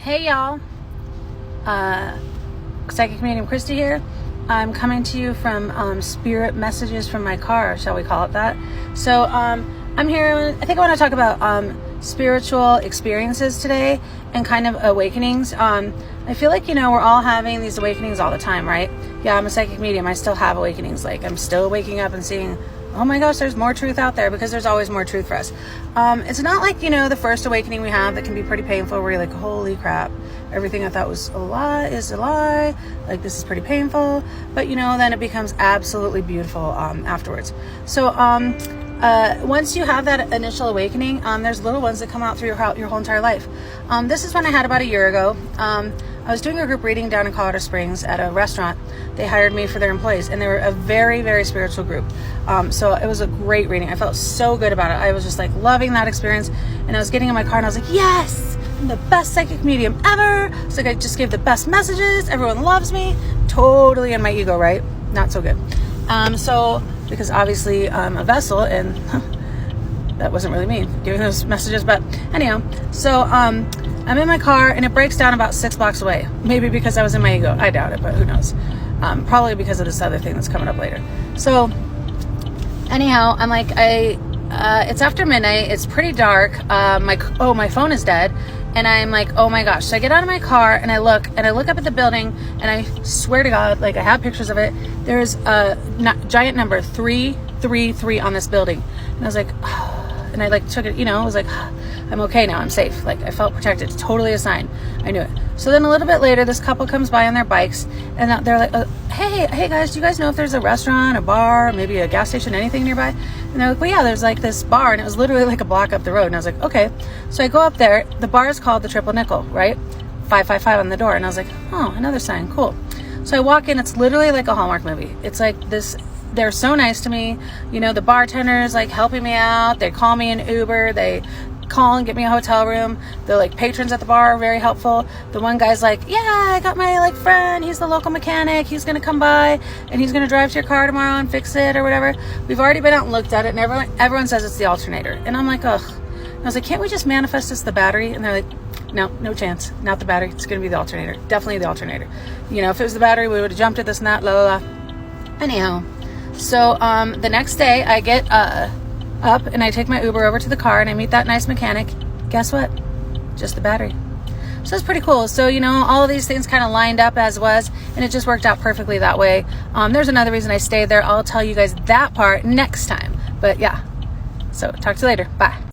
Hey y'all, Psychic Medium Christy here. I'm coming to you from spirit messages from my car, shall we call it that. So I'm here, I think I want to talk about spiritual experiences today and kind of awakenings. I feel like, we're all having these awakenings all the time, right? Yeah, I'm a psychic medium. I still have awakenings. Like, I'm still waking up and seeing, oh my gosh, there's more truth out there, because there's always more truth for us. It's not like, the first awakening we have that can be pretty painful, where you're like, holy crap, everything I thought was a lie is a lie. Like, this is pretty painful. But, then it becomes absolutely beautiful afterwards. So, once you have that initial awakening, there's little ones that come out through your whole entire life. This is one I had about a year ago. I was doing a group reading down in Colorado Springs at a restaurant. They hired me for their employees, and they were a very, very spiritual group. So it was a great reading. I felt so good about it. I was just like loving that experience. And I was getting in my car and I was like, yes, I'm the best psychic medium ever. It's like I just gave the best messages. Everyone loves me. Totally in my ego, right? Not so good. Because obviously I'm a vessel, and that wasn't really me giving those messages. But anyhow, so I'm in my car and it breaks down about 6 blocks away. Maybe because I was in my ego. I doubt it, but who knows? Probably because of this other thing that's coming up later. So anyhow, I'm like, it's after midnight. It's pretty dark. My phone is dead. And I'm like, oh my gosh. So I get out of my car and I look up at the building, and I swear to God, like, I have pictures of it. There's a giant number 333 on this building. And I was like, and I like took it, I was like, I'm okay now. I'm safe. Like, I felt protected. It's totally a sign. I knew it. So then a little bit later, this couple comes by on their bikes, and they're like, hey guys, do you guys know if there's a restaurant, a bar, maybe a gas station, anything nearby? And they're like, well, yeah, there's like this bar, and it was literally like a block up the road. And I was like, okay. So I go up there. The bar is called the Triple Nickel, right? 555 on the door. And I was like, oh, another sign. Cool. So I walk in. It's literally like a Hallmark movie. It's like this. They're so nice to me. The bartender's like helping me out. They call me an Uber. They call and get me a hotel room. The like patrons at the bar are very helpful. The one guy's like, yeah, I got my like friend, he's the local mechanic, he's gonna come by and he's gonna drive to your car tomorrow and fix it or whatever. We've already been out and looked at it, and everyone says it's the alternator. And I'm like, ugh. And I was like, can't we just manifest it's the battery? And they're like, no chance, not the battery, it's gonna be the alternator. Definitely the alternator. If it was the battery, we would have jumped at this and that, la la la. Anyhow, so the next day I get up and I take my Uber over to the car and I meet that nice mechanic. Guess what? Just the battery. So it's pretty cool. So, all of these things kind of lined up as was, and it just worked out perfectly that way. There's another reason I stayed there. I'll tell you guys that part next time. But yeah. So talk to you later. Bye.